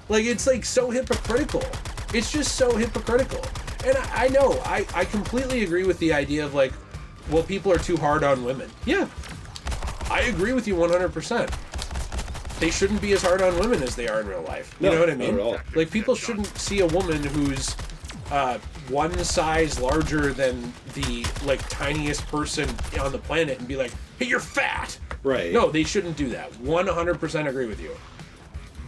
Like, it's, like, so hypocritical. It's just so hypocritical. And I know, I completely agree with the idea of, like, well, people are too hard on women. Yeah. I agree with you 100%. They shouldn't be as hard on women as they are in real life. You know what I mean? Not at all. Like, people shouldn't see a woman who's one size larger than the, like, tiniest person on the planet and be like, hey, you're fat! Right. No, they shouldn't do that. 100% agree with you.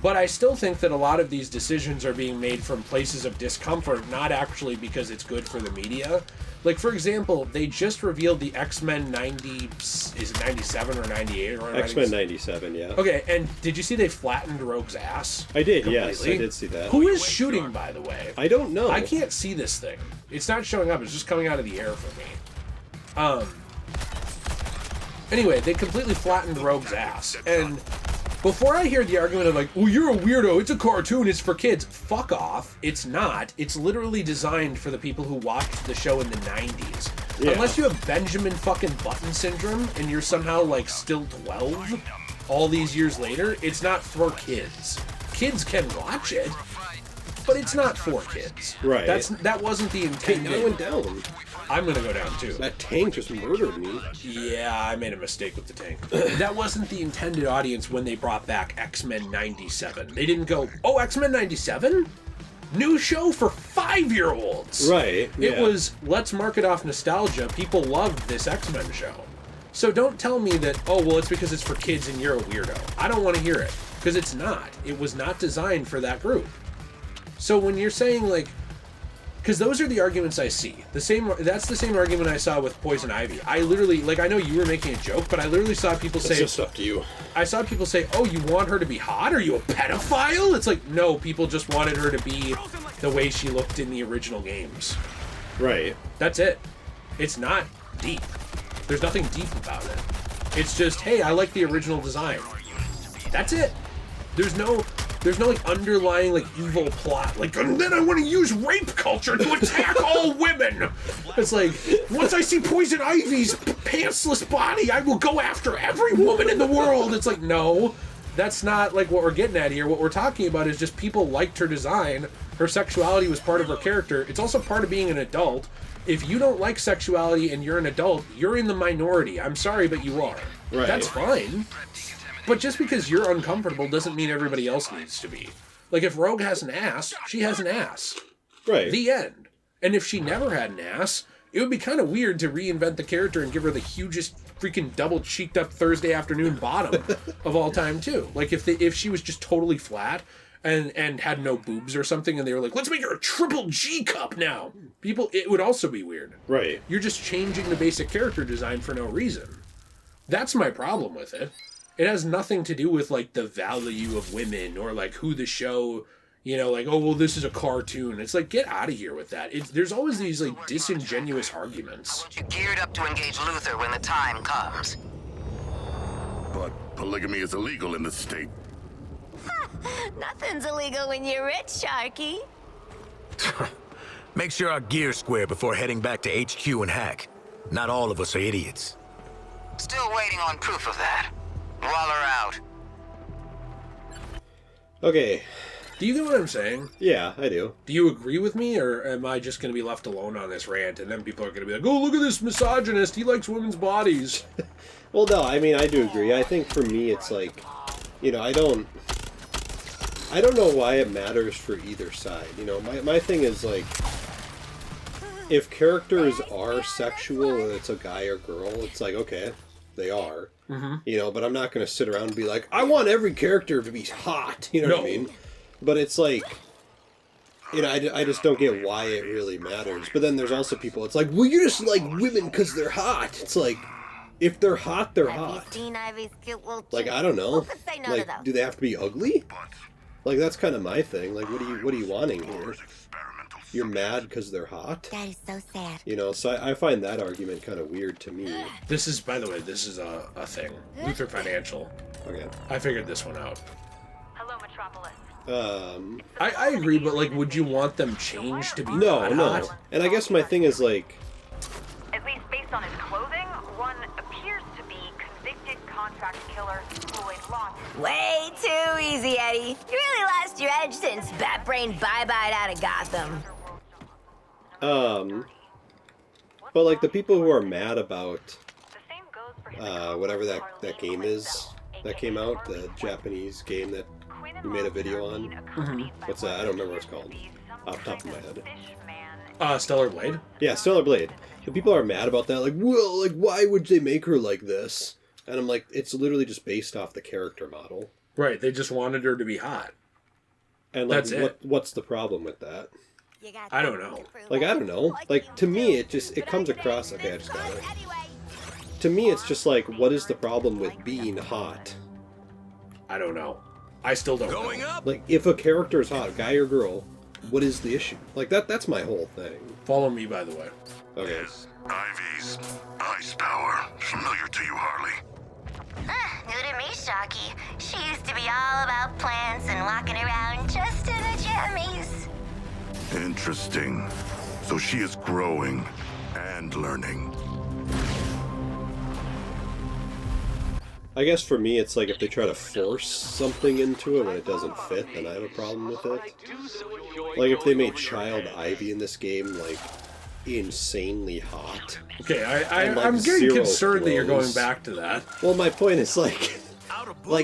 But I still think that a lot of these decisions are being made from places of discomfort, not actually because it's good for the media. Like, for example, they just revealed the X-Men 90... Is it 97 or 98? Or X-Men 97, yeah. Okay, and did you see they flattened Rogue's ass? I did, completely? yes. I did see that. Who is shooting, by the way? I don't know. I can't see this thing. It's not showing up. It's just coming out of the air for me. Anyway, they completely flattened Rogue's ass. And before I hear the argument of like, well, you're a weirdo, it's a cartoon, it's for kids. Fuck off. It's not. It's literally designed for the people who watched the show in the 90s. Yeah. Unless you have Benjamin fucking Button syndrome and you're somehow like still 12 all these years later, it's not for kids. Kids can watch it, but it's not for kids. Right. That wasn't the intended. I went down. I'm gonna go down too. That tank just murdered me. Yeah, I made a mistake with the tank. That wasn't the intended audience when they brought back X-Men 97. They didn't go, oh, X-Men 97? New show for 5-year-olds. Right. It was, let's market off nostalgia. People loved this X-Men show. So don't tell me that, oh, well, it's because it's for kids and you're a weirdo. I don't want to hear it. Because it's not. It was not designed for that group. So when you're saying, like, because those are the arguments I see. That's the same argument I saw with Poison Ivy. I literally, like, I know you were making a joke, but I literally saw people say... It's just up to you. I saw people say, oh, you want her to be hot? Are you a pedophile? It's like, no, people just wanted her to be the way she looked in the original games. Right. That's it. It's not deep. There's nothing deep about it. It's just, hey, I like the original design. That's it. There's no like underlying like evil plot. Like, and then I want to use rape culture to attack all women. It's like, once I see Poison Ivy's pantsless body, I will go after every woman in the world. It's like, no, that's not like what we're getting at here. What we're talking about is just people liked her design. Her sexuality was part of her character. It's also part of being an adult. If you don't like sexuality and you're an adult, you're in the minority. I'm sorry, but you are. Right. That's fine. But just because you're uncomfortable doesn't mean everybody else needs to be. Like, if Rogue has an ass, she has an ass. Right. The end. And if she never had an ass, it would be kind of weird to reinvent the character and give her the hugest freaking double-cheeked up Thursday afternoon bottom of all time, too. Like, if she was just totally flat and had no boobs or something, and they were like, let's make her a triple G cup now. It would also be weird. Right. You're just changing the basic character design for no reason. That's my problem with it. It has nothing to do with, like, the value of women or, like, who the show, you know, like, oh, well, this is a cartoon. It's like, get out of here with that. There's always these, like, disingenuous arguments. You're geared up to engage Luther when the time comes. But polygamy is illegal in this state. Nothing's illegal when you're rich, Sharky. Make sure our gear's square before heading back to HQ and hack. Not all of us are idiots. Still waiting on proof of that. Waller out. Okay. Do you get what I'm saying? Yeah, I do. Do you agree with me, or am I just going to be left alone on this rant, and then people are going to be like, oh, look at this misogynist, he likes women's bodies? Well, no, I mean, I do agree. I think for me, it's like, you know, I don't know why it matters for either side. You know, my thing is, like, if characters are sexual, and it's a guy or girl, it's like, okay, they are. Mm-hmm. You know, but I'm not going to sit around and be like, I want every character to be hot. You know what I mean? But it's like, you know, I just don't get why it really matters. But then there's also people, it's like, well, you just like women because they're hot. It's like, if they're hot, they're hot. Like, I don't know. Like, do they have to be ugly? Like, that's kind of my thing. Like, what are you wanting here? You're mad because they're hot? That is so sad. You know, so I find that argument kind of weird to me. This is, by the way, this is a thing. Luther Financial. Okay. I figured this one out. Hello, Metropolis. I agree, but, like, would you want them changed to be No. hot? And I guess my thing is, like... At least based on his clothing, one appears to be convicted contract killer Floyd Lawson. Way too easy, Eddie. You really lost your edge since Batbrain bye-byed out of Gotham. But like the people who are mad about The same goes for whatever that game is that came out, the Japanese game that we made a video on. What's that? I don't remember what it's called off the top of my head. Stellar Blade. Yeah, Stellar Blade. The people are mad about that. Like, well, like why would they make her like this? And I'm like, it's literally just based off the character model. Right, they just wanted her to be hot. And like, That's it. what's the problem with that? I don't know. Like, I don't know. Like, to me, it comes across. Okay, I just got it. To me, it's just like, what is the problem with being hot? I don't know. I still don't Going know. up? Like, if a character is hot, guy or girl, what is the issue? Like, that's my whole thing. Follow me, by the way. Okay. Ivy's ice power. Familiar to you, Harley? New to me, Sharky. She used to be all about plants and walking around just in the jammies. Interesting. So she is growing and learning. I guess for me, it's like if they try to force something into it when it doesn't fit, then I have a problem with it. Like if they made Child Ivy in this game, like, insanely hot. Okay, And, like, I'm getting zero concerned that you're going clothes. back to that. Well, my point is like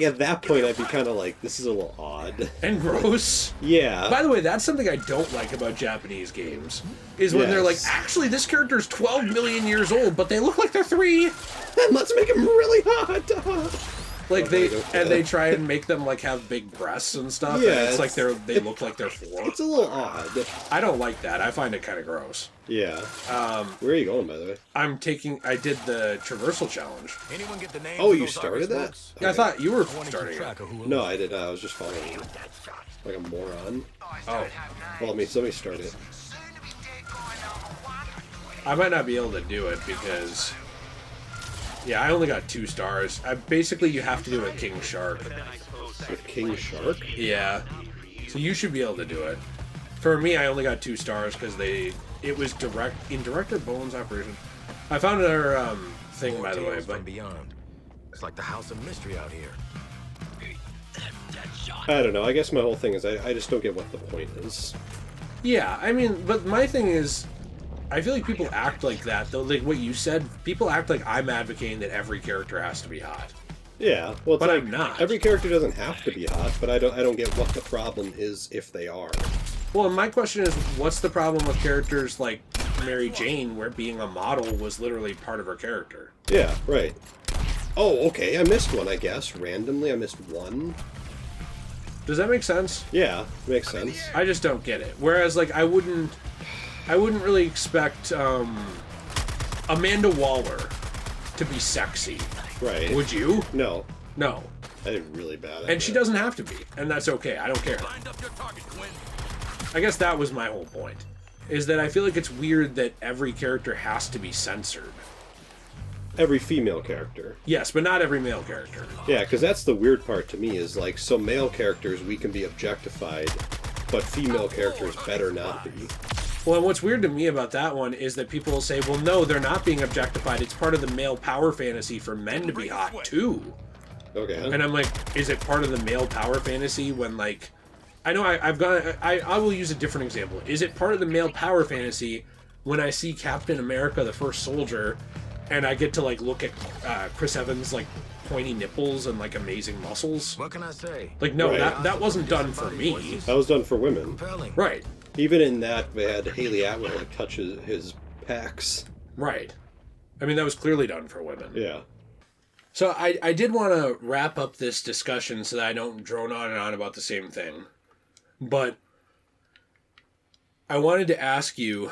at that point, I'd be kind of like, this is a little odd. And gross. Yeah. By the way, that's something I don't like about Japanese games, is when they're like, Yes. actually, this character's 12 million years old, but they look like they're 3. And let's make him really hot. Like, Oh, I don't care. they try and make them, like, have big breasts and stuff, and Yeah, it's like it's- they look like they're 4. It's a little odd. I don't like that. I find it kind of gross. Yeah. Where are you going, by the way? I did the traversal challenge. Anyone get the names Oh, of you those started Irish that? folks? Yeah, I thought you were I wanna keep starting it. track of who No, I did not. I was just following you. Like a moron. Oh, Well, let me start it. I might not be able to do it because, yeah, I only got 2 stars. Basically, you have to do a King Shark. With King Shark? Yeah, so you should be able to do it. For me, I only got 2 stars because it was in Director Bones operation. I found another thing, by the way, Tales but from beyond. It's like the house of mystery out here. I don't know. I guess my whole thing is I just don't get what the point is. yeah, I mean, but my thing is, I feel like people act like that, though. Like what you said, people act like I'm advocating that every character has to be hot. Yeah, well, it's But like I'm not. every character doesn't have to be hot, but I don't get what the problem is if they are. Well, and my question is, what's the problem with characters like Mary Jane, where being a model was literally part of her character? Yeah, right. Oh, okay. I missed one. I guess randomly, I missed one. Does that make sense? Yeah, makes sense. I just don't get it. Whereas, like, I wouldn't really expect Amanda Waller to be sexy. Right. Would you? No, No. I did really bad. At And she that. doesn't have to be, and that's okay. I don't care. Lined up your target, Quinn. I guess that was my whole point. Is that I feel like it's weird that every character has to be censored. Every female character. Yes, but not every male character. Yeah, because that's the weird part to me is like, so male characters we can be objectified, but female characters better not be. Well, and what's weird to me about that one is that people will say, well, no, they're not being objectified. It's part of the male power fantasy for men to be hot, too. Okay. And I'm like, is it part of the male power fantasy when, like... I know I will use a different example. Is it part of the male power fantasy when I see Captain America, the First Soldier, and I get to, like, look at Chris Evans' like, pointy nipples and, like, amazing muscles? What can I say? Like, no, Right. that wasn't done for me. That was done for women. Compelling. Right, Even in that, they had Haley Atwell like touch his pecs. right. I mean, that was clearly done for women. Yeah. So I did want to wrap up this discussion so that I don't drone on and on about the same thing. But I wanted to ask you,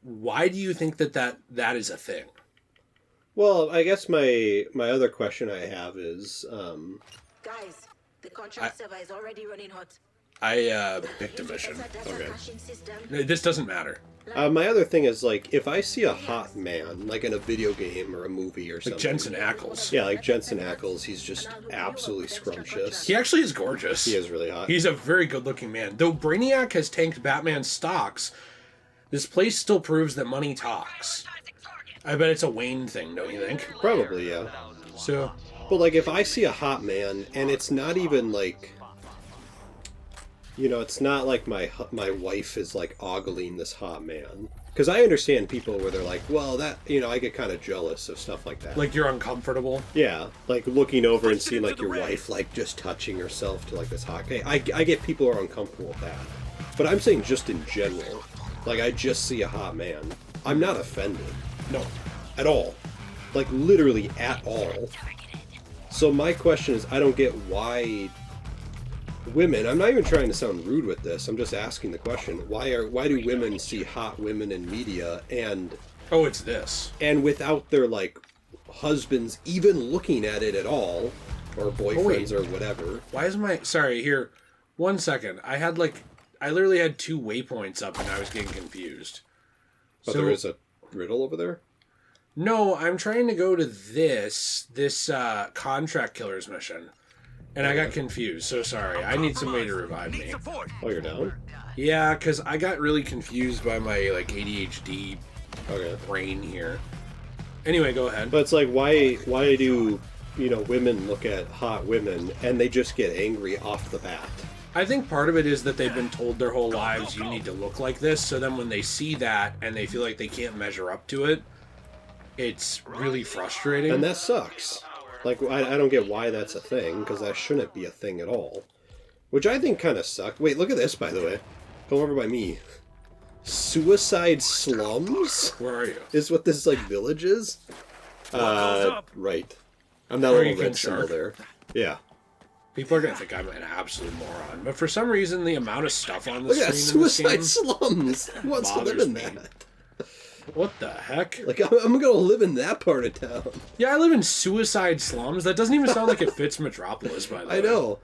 why do you think that is a thing? Well, I guess my other question I have is, Guys, the contract server is already running hot. I picked a mission. Okay. This doesn't matter. My other thing is, like, if I see a hot man, like in a video game or a movie or something. Like Jensen Ackles. Yeah, like Jensen Ackles, he's just absolutely scrumptious. He actually is gorgeous. He is really hot. He's a very good-looking man. Though Brainiac has tanked Batman's stocks, this place still proves that money talks. I bet it's a Wayne thing, don't you think? Probably, yeah. So, But like, if I see a hot man, and it's not even like, you know, it's not like my wife is like ogling this hot man. Because I understand people where they're like, well, that, you know, I get kind of jealous of stuff like that. Like you're uncomfortable. Yeah, like looking over and seeing like your wife like just touching herself to like this hot guy. I get people are uncomfortable with that. But I'm saying just in general, like I just see a hot man, I'm not offended. No. At all. Like literally at all. So my question is, I don't get why women, I'm not even trying to sound rude with this, I'm just asking the question, why do women see hot women in media and Oh, it's this. And without their like husbands even looking at it at all, or boyfriends or whatever. Why is my sorry, here, 1 second. I literally had 2 waypoints up and I was getting confused. But there is a riddle over there? No, I'm trying to go to this contract killers mission. And I got confused, so sorry. I need somebody to revive me. Oh, you're down? Yeah, because I got really confused by my like ADHD Okay. brain here. Anyway, go ahead. But it's like, why do, you know, women look at hot women and they just get angry off the bat? I think part of it is that they've been told their whole lives you need to look like this, so then when they see that and they feel like they can't measure up to it, it's really frustrating. And that sucks. Like, I don't get why that's a thing, because that shouldn't be a thing at all. Which I think kind of sucked. Wait, look at this, by the way. Come over by me. Suicide slums? Where are you? Is what this, like, village is? Right. I'm that little red symbol there. Yeah. People are going to think I'm an absolute moron. But for some reason, the amount of stuff on the Look at screen in this suicide game slums! Who wants to live in bothers me. that? What the heck? Like, I'm gonna live in that part of town. Yeah, I live in suicide slums. That doesn't even sound like it fits Metropolis, by the way. I know.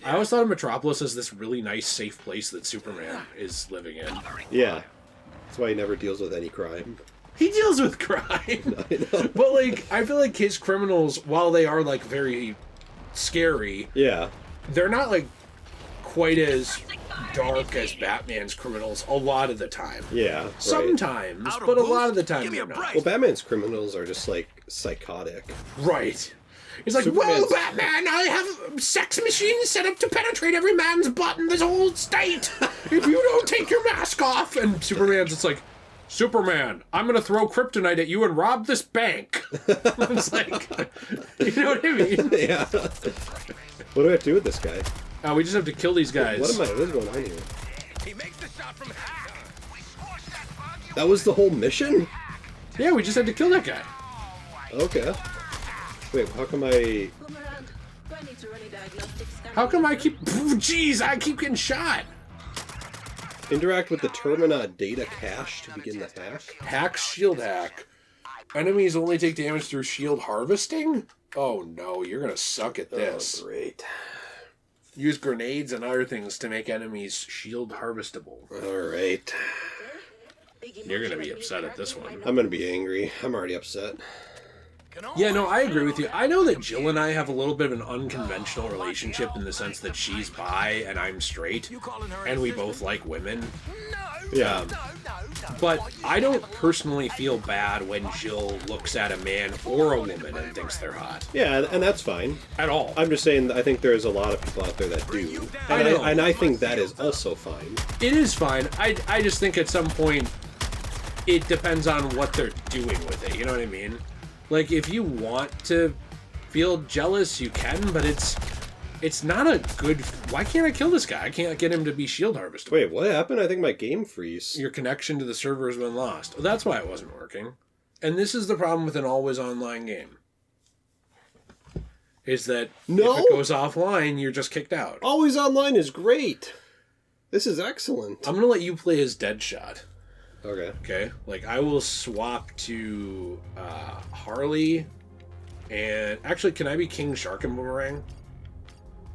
I always thought of Metropolis as this really nice, safe place that Superman is living in. Yeah. That's why he never deals with any crime. He deals with crime. I know. But, like, I feel like his criminals, while they are, like, very scary, Yeah. they're not, like, quite as dark as Batman's criminals a lot of the time. Yeah. Right. Sometimes, but a lot of the time they're not. Well, Batman's criminals are just, like, psychotic. Right. He's like, Superman's- well, Batman, I have sex machines set up to penetrate every man's butt in this whole state. If you don't take your mask off. And Superman's just like, Superman, I'm going to throw kryptonite at you and rob this bank. It's like, you know what I mean? Yeah. What do I have to do with this guy? We just have to kill these guys. What is going on here? That was the whole mission? Yeah, we just had to kill that guy. Okay. Wait, how come I... Boomerang, do I need to run a diagnostic scan? How come I keep... Jeez, I keep getting shot. Interact with the Terminat data cache to begin the hack? Hack shield hack. Enemies only take damage through shield harvesting? Oh no, you're going to suck at this. Oh, great. Use grenades and other things to make enemies shield harvestable. Alright. You're going to be upset at this one. I'm gonna be angry. I'm already upset. Yeah, no, I agree with you. I know that Jill and I have a little bit of an unconventional relationship in the sense that she's bi and I'm straight, and we both like women. Yeah. But I don't personally feel bad when Jill looks at a man or a woman and thinks they're hot. Yeah, and that's fine. At all. I'm just saying, I think there's a lot of people out there that do. I know. And I think that is also fine. It is fine. I just think at some point it depends on what they're doing with it. You know what I mean? Like, if you want to feel jealous, you can, but it's not a good... Why can't I kill this guy? I can't get him to be shield harvested. Wait, what happened? I think my game froze. Your connection to the server has been lost. Well, that's why it wasn't working. And this is the problem with an always online game. Is that No. if it goes offline, you're just kicked out. Always online is great. This is excellent. I'm going to let you play as Deadshot. Okay. Okay? Like, I will swap to Harley. And actually, can I be King Shark and Boomerang?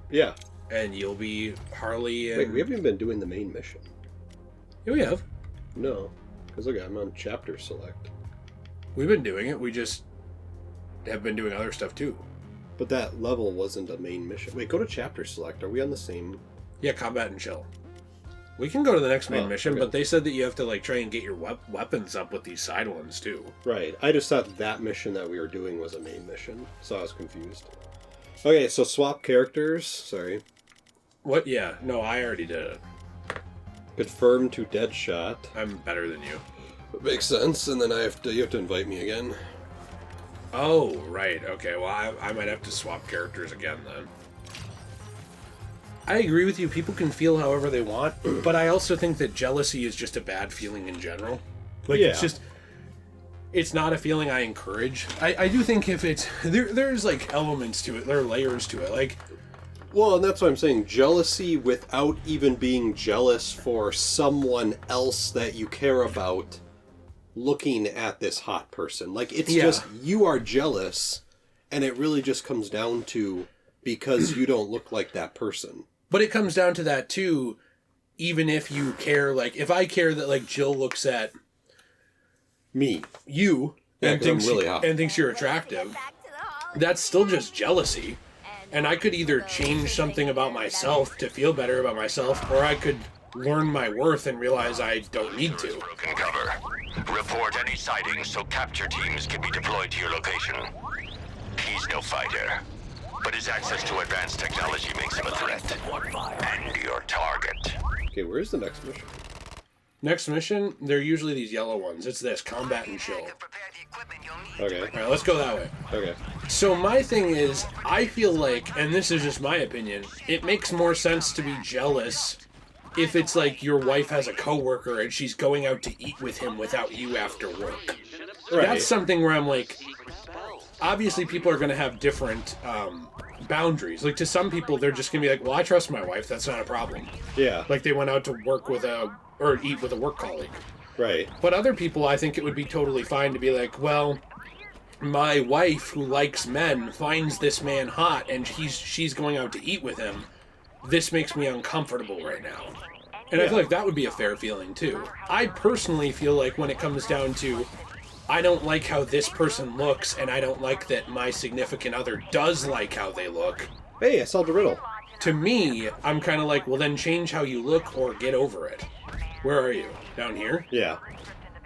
Yeah. And you'll be Harley and... Wait, we haven't even been doing the main mission. Yeah, we have. No. Because look, I'm on chapter select. We've been doing it. We just have been doing other stuff, too. But that level wasn't a main mission. Wait, go to chapter select. Are we on the same... Yeah, Combat and Chill. We can go to the next main mission, okay. but they said that you have to like try and get your weapons up with these side ones too. Right. I just thought that mission that we were doing was a main mission, so I was confused. Okay, so swap characters. Sorry. What? Yeah. No, I already did it. Confirm to Deadshot. I'm better than you. Makes sense, and then you have to invite me again. Oh, right. Okay, well, I might have to swap characters again then. I agree with you. People can feel however they want, but I also think that jealousy is just a bad feeling in general. Like, Yeah. it's just... It's not a feeling I encourage. I do think if it's... There's, like, elements to it. There are layers to it. Like... Well, and that's what I'm saying. Jealousy without even being jealous for someone else that you care about looking at this hot person. Like, it's just, you are jealous, and it really just comes down to because you don't look like that person. But it comes down to that, too, even if you care, like, if I care that, like, Jill looks at Me. you Yeah, and 'cause I'm thinks, really hot. and thinks you're attractive, that's still just jealousy. And I could either change something about myself to feel better about myself, or I could learn my worth and realize I don't need to. Broken cover. Report any sightings so capture teams can be deployed to your location. He's no fighter, but his access to advanced technology makes him a threat. And your target. Okay, where's the next mission? Next mission, they're usually these yellow ones. It's this, combat and chill. Okay. Alright, let's go that way. Okay. So my thing is, I feel like, and this is just my opinion, it makes more sense to be jealous if it's like your wife has a coworker and she's going out to eat with him without you after work. Right. That's something where I'm like, obviously people are going to have different boundaries. Like to some people, they're just going to be like, well, I trust my wife. That's not a problem. Yeah. Like they went out to work with or eat with a work colleague. Right. But other people, I think it would be totally fine to be like, well, my wife who likes men finds this man hot and she's going out to eat with him. This makes me uncomfortable right now. And I feel like that would be a fair feeling too. I personally feel like when it comes down to, I don't like how this person looks and I don't like that my significant other does like how they look. Hey, I solved a riddle. To me, I'm kind of like, well then change how you look or get over it. Where are you? Down here? Yeah.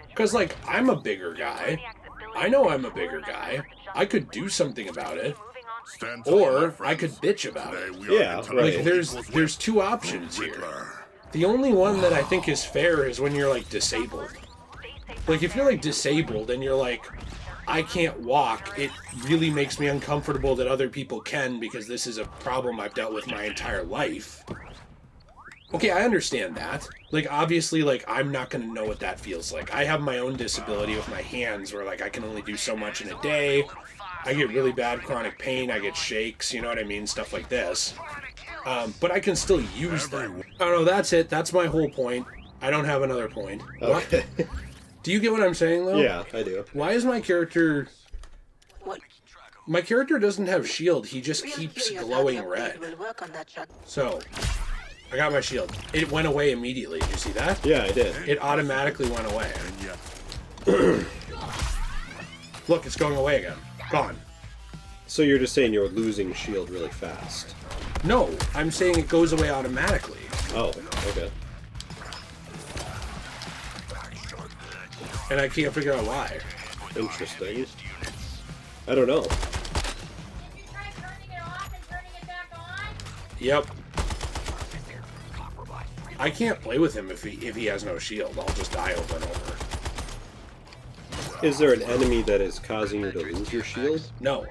Because, like, I'm a bigger guy. I know I'm a bigger guy. I could do something about it. Stand tall, my Or I friends. could bitch about it. Today we are Yeah, intellectual right. Like, there's two options here. Riddler. The only one that I think is fair is when you're, like, disabled. Like, if you're, like, disabled and you're like, I can't walk, it really makes me uncomfortable that other people can because this is a problem I've dealt with my entire life. Okay, I understand that. Like, obviously, like, I'm not going to know what that feels like. I have my own disability with my hands where, like, I can only do so much in a day. I get really bad chronic pain. I get shakes, you know what I mean? Stuff like this. But I can still use them. I don't know, that's it. That's my whole point. I don't have another point. Okay. What? Do you get what I'm saying, though? Yeah, I do. Why is my character... What? My character doesn't have shield. He just Real keeps curious glowing how the red. update will work on that shot. So, I got my shield. It went away immediately. Did you see that? Yeah, I did. It automatically went away. Look, it's going away again. Gone. So you're just saying you're losing shield really fast. No, I'm saying it goes away automatically. Oh, okay. And I can't figure out why. Interesting. I don't know. Yep. I can't play with him if he has no shield. I'll just die over and over. Is there an enemy that is causing you to lose your shield? No.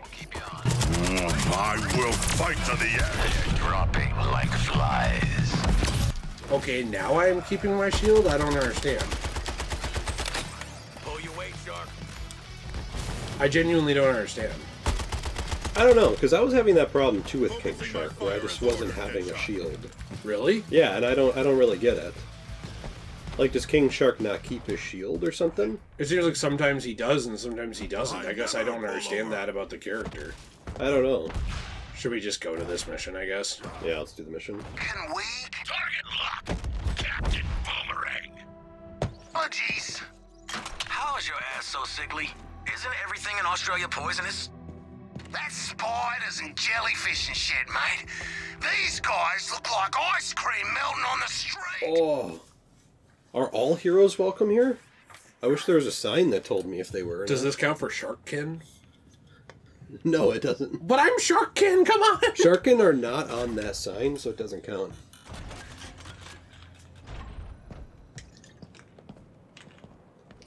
I will fight to the end. Dropping like flies. Okay, now I am keeping my shield? I don't understand. Pull your weight, Shark. I genuinely don't understand. I don't know, because I was having that problem too with King Shark, where I just wasn't having a shield. Really? Yeah, and I don't really get it. Like, does King Shark not keep his shield or something? It seems like sometimes he does and sometimes he doesn't. I guess I don't understand that about the character. I don't know. Should we just go to this mission, I guess? Yeah, let's do the mission. Can we? Target locked. Captain Boomerang. Oh, jeez. How is your ass so sickly? Isn't everything in Australia poisonous? That's spiders and jellyfish and shit, mate. These guys look like ice cream melting on the street. Oh. Are all heroes welcome here? I wish there was a sign that told me if they were. Does this count for Sharkkin? No, it doesn't. But I'm Sharkkin, come on! Sharkkin are not on that sign, so it doesn't count.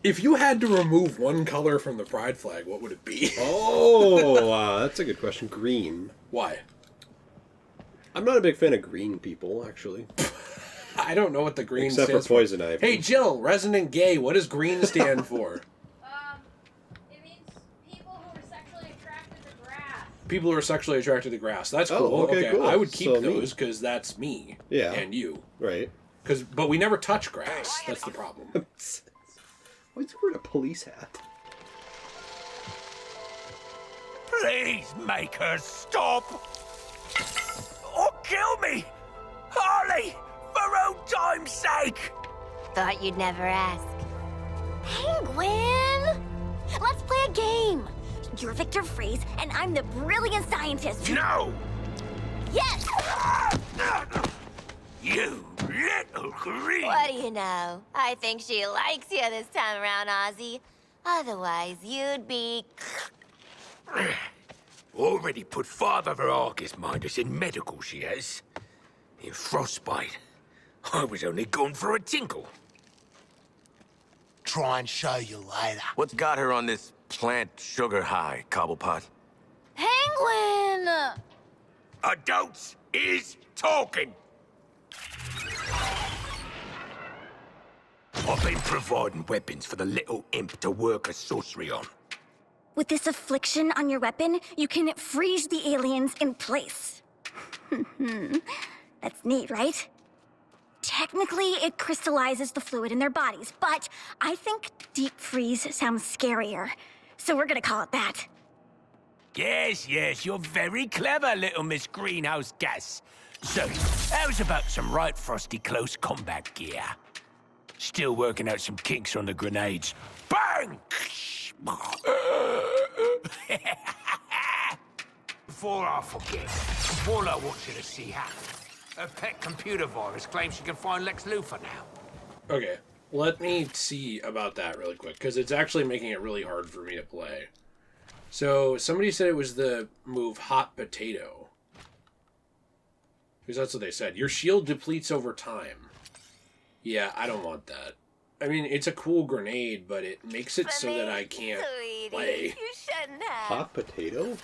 If you had to remove one color from the pride flag, what would it be? Oh, that's a good question. Green. Why? I'm not a big fan of green people, actually. I don't know what the green Except stands for poison ivy. Hey, Jill, resident gay, what does green stand for? It means people who are sexually attracted to grass. People who are sexually attracted to grass. That's cool. Oh, okay, cool. I would keep So those because that's me. Yeah. And you. Right. But we never touch grass. That's the problem. Why is he wearing a police hat? Please make her stop! Or kill me! Harley! For old time's sake! Thought you'd never ask. Penguin! Let's play a game. You're Victor Freeze, and I'm the brilliant scientist. No! Yes! You little green! What do you know? I think she likes you this time around, Ozzy. Otherwise, you'd be... Already put Father Verargus Mindus in medical, she has. In frostbite. I was only going for a tinkle. Try and show you later. What's got her on this plant sugar high, Cobblepot? Penguin! Adults is talking! I've been providing weapons for the little imp to work a sorcery on. With this affliction on your weapon, you can freeze the aliens in place. That's neat, right? Technically, it crystallizes the fluid in their bodies, but I think deep freeze sounds scarier. So we're gonna call it that. Yes, you're very clever, little Miss Greenhouse Gas. So, how's about some right frosty close combat gear? Still working out some kinks on the grenades. Bang! Before I forget, Paula wants you to see Hack. Her pet computer virus claims she can find Lex Luthor now. Okay, let me see about that really quick, because it's actually making it really hard for me to play. So, somebody said it was the move Hot Potato. Because that's what they said. Your shield depletes over time. Yeah, I don't want that. I mean, it's a cool grenade, but it makes it so that I can't play. You shouldn't have. Hot potato?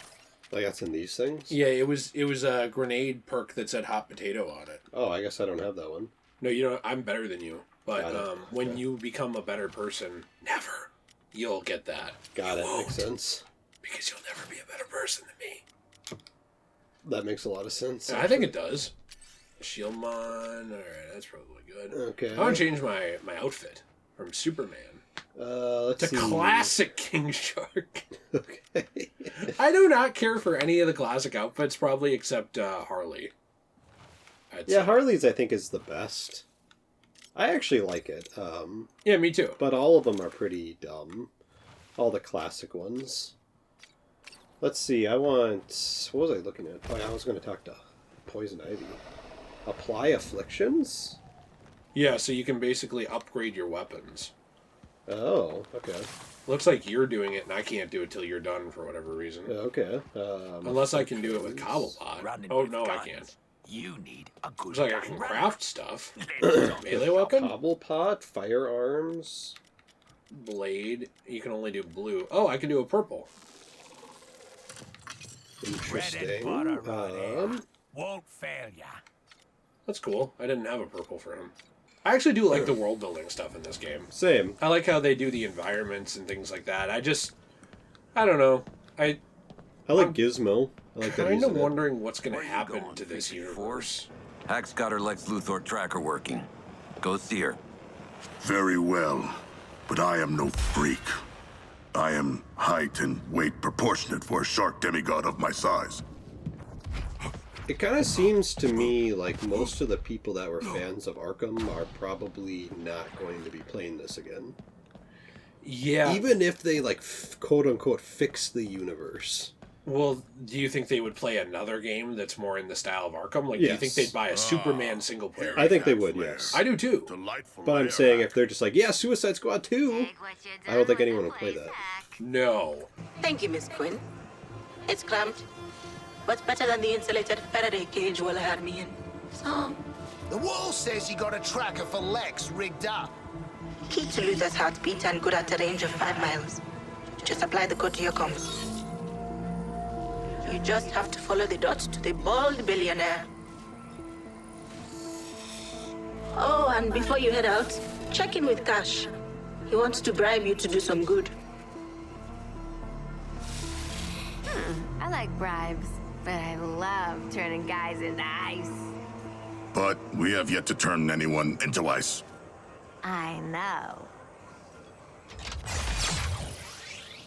Like that's in these things? Yeah, it was a grenade perk that said Hot Potato on it. Oh, I guess I don't have that one. No, you know, I'm better than you. But when Okay. you become a better person, never, you'll get that. Got it. Makes sense. Because you'll never be a better person than me. That makes a lot of sense. I think it does. Shieldmon, alright, that's probably good. Okay. I want to change my outfit from Superman Let's to see. classic King Shark. Okay. I do not care for any of the classic outfits, probably, except Harley. Yeah, Harley's I think is the best. I actually like it. Yeah, me too. But all of them are pretty dumb. All the classic ones. Let's see, I want... What was I looking at? Oh, yeah, I was going to talk to Poison Ivy. Apply afflictions? Yeah, so you can basically upgrade your weapons. Oh, okay. Looks like you're doing it, and I can't do it till you're done for whatever reason. Okay. Unless I can do it with Cobblepot. Oh, no, I can't. You need a good Looks like I can craft stuff. Melee weapon? Cobblepot, firearms. Blade. You can only do blue. Oh, I can do a purple. Interesting. Won't fail ya. That's cool. I didn't have a purple for him. I actually do like the world building stuff in this game. Same. I like how they do the environments and things like that. I don't know. I like Gizmo. I like that. Kind of wondering what's going to happen to this universe. Hack's got her Lex Luthor tracker working. Go see her. Very well, but I am no freak. I am height and weight proportionate for a shark demigod of my size. It kind of seems to me like most of the people that were fans of Arkham are probably not going to be playing this again. Yeah. Even if they, like, quote-unquote, fix the universe. Well, do you think they would play another game that's more in the style of Arkham? Like, do you think Yes. they'd buy a Superman single player? I think they would, yes. I do too. But I'm saying if they're just like, yeah, Suicide Squad 2, I don't think anyone will play that. No. Thank you, Miss Quinn. It's cramped, but better than the insulated Faraday cage Willa had me in. So, The wall says you got a tracker for Lex rigged up. key to Luther's heartbeat and good at a range of 5 miles. Just apply the code to your comms. You just have to follow the dots to the bald billionaire. Oh, and before you head out, check in with Cash. He wants to bribe you to do some good. I like bribes, but I love turning guys into ice. But we have yet to turn anyone into ice. I know.